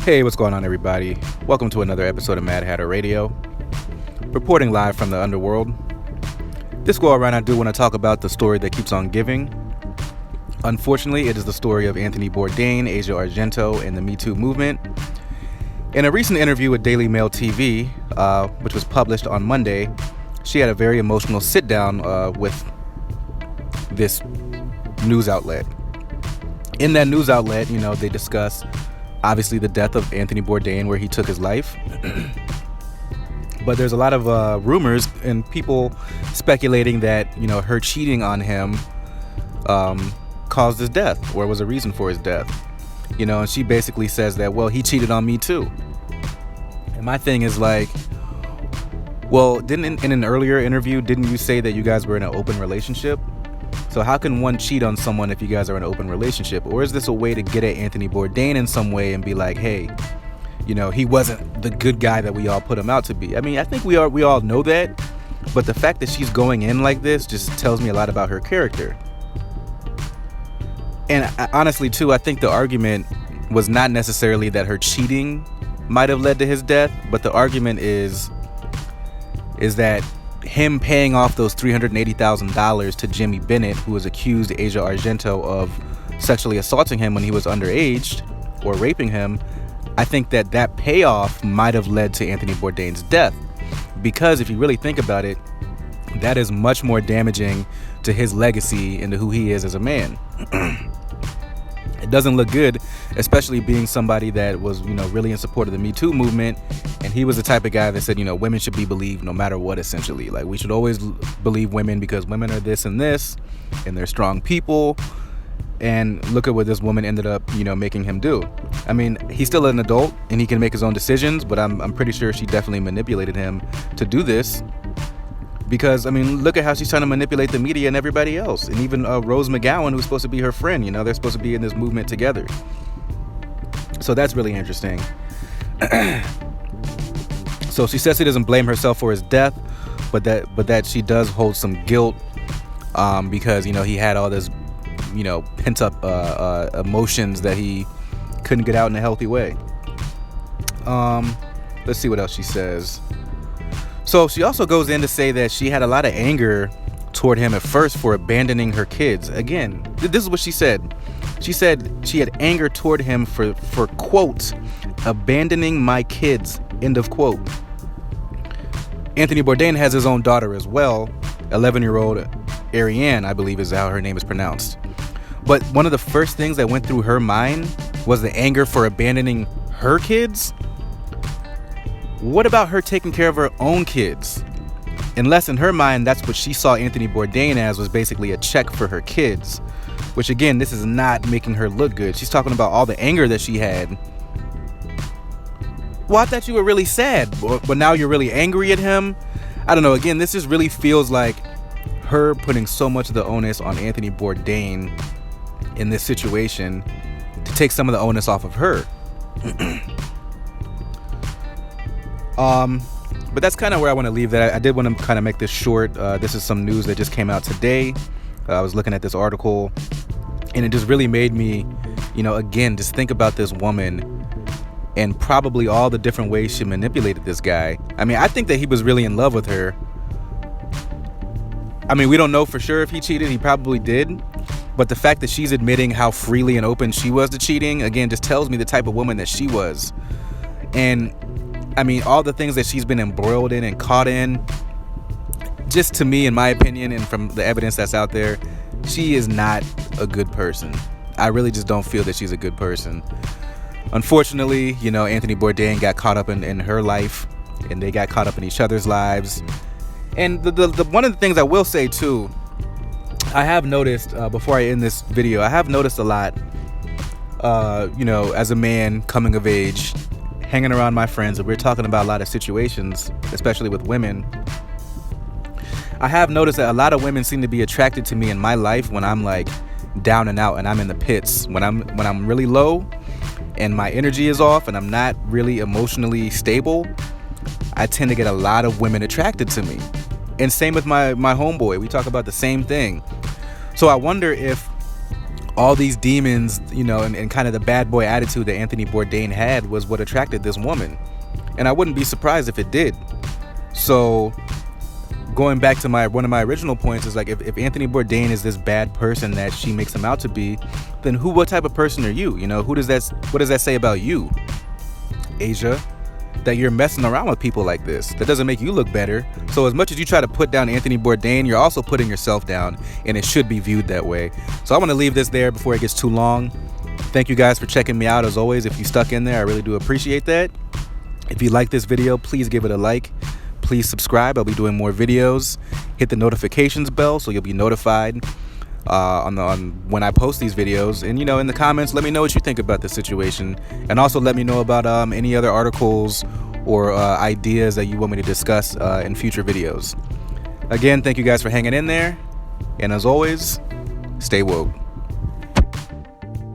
Hey, what's going on, everybody? Welcome to another episode of Mad Hatter Radio, reporting live from the underworld. This go around, I do want to talk about the story that keeps on giving. Unfortunately, it is the story of Anthony Bourdain, Asia Argento, and the Me Too movement. In a recent interview with Daily Mail TV, which was published on Monday, she had a very emotional sit-down with this news outlet. In that news outlet, they discuss obviously the death of Anthony Bourdain, where he took his life. But there's a lot of rumors and people speculating that, her cheating on him caused his death, or was a reason for his death. And she basically says that, well, he cheated on me too. And my thing is like, well, in an earlier interview, didn't you say that you guys were in an open relationship? So how can one cheat on someone if you guys are in an open relationship? Or is this a way to get at Anthony Bourdain in some way and be like, hey, he wasn't the good guy that we all put him out to be? I mean, I think we all know that, but the fact that she's going in like this just tells me a lot about her character. And honestly, too, I think the argument was not necessarily that her cheating might have led to his death, but the argument is that him paying off those $380,000 to Jimmy Bennett, who was accused Asia Argento of sexually assaulting him when he was underage or raping him, I think that payoff might have led to Anthony Bourdain's death. Because if you really think about it, that is much more damaging to his legacy and to who he is as a man. It doesn't look good, especially being somebody that was, really in support of the Me Too movement. And he was the type of guy that said, women should be believed no matter what, essentially. Like, we should always believe women because women are this, and they're strong people. And look at what this woman ended up, making him do. I mean, he's still an adult and he can make his own decisions, but I'm pretty sure she definitely manipulated him to do this. Because, look at how she's trying to manipulate the media and everybody else. And even Rose McGowan, who's supposed to be her friend, they're supposed to be in this movement together. So that's really interesting. So she says she doesn't blame herself for his death, but that she does hold some guilt because, he had all this, pent up emotions that he couldn't get out in a healthy way. Let's see what else she says. So she also goes in to say that she had a lot of anger toward him at first for abandoning her kids. Again, this is what she said. She said she had anger toward him for quote, abandoning my kids, end of quote. Anthony Bourdain has his own daughter as well, 11-year-old Ariane, I believe is how her name is pronounced. But one of the first things that went through her mind was the anger for abandoning her kids. What about her taking care of her own kids? Unless in her mind, that's what she saw Anthony Bourdain as, was basically a check for her kids. Which again, this is not making her look good. She's talking about all the anger that she had. Well, I thought you were really sad, but now you're really angry at him. I don't know. Again, this just really feels like her putting so much of the onus on Anthony Bourdain in this situation to take some of the onus off of her. But that's kind of where I want to leave that. I did want to kind of make this short. This is some news that just came out today. I was looking at this article and it just really made me, again, just think about this woman and probably all the different ways she manipulated this guy. I think that he was really in love with her. We don't know for sure if he cheated. He probably did. But the fact that she's admitting how freely and open she was to cheating, again, just tells me the type of woman that she was. And all the things that she's been embroiled in and caught in, just to me, in my opinion, and from the evidence that's out there, she is not a good person. I really just don't feel that she's a good person. Unfortunately, Anthony Bourdain got caught up in her life, and they got caught up in each other's lives. And the one of the things I will say too, I have noticed before I end this video, I have noticed a lot, as a man coming of age, hanging around my friends, and we're talking about a lot of situations, especially with women. I have noticed that a lot of women seem to be attracted to me in my life when I'm like down and out and I'm in the pits. When I'm really low and my energy is off and I'm not really emotionally stable, I tend to get a lot of women attracted to me. And same with my homeboy. We talk about the same thing. So I wonder if all these demons, and kind of the bad boy attitude that Anthony Bourdain had was what attracted this woman. And I wouldn't be surprised if it did. So going back to one of my original points is like, if Anthony Bourdain is this bad person that she makes him out to be, then what type of person are you? What does that say about you, Asia, that you're messing around with people like this? That doesn't make you look better. So as much as you try to put down Anthony Bourdain, you're also putting yourself down, and it should be viewed that way. So I want to leave this there before it gets too long. Thank you guys for checking me out. As always, if you stuck in there, I really do appreciate that. If you like this video, please give it a like. Please subscribe. I'll be doing more videos. Hit the notifications bell so you'll be notified on when I post these videos. And in the comments, let me know what you think about the situation, and also let me know about any other articles or ideas that you want me to discuss in future videos. Again, thank you guys for hanging in there, and as always, stay woke.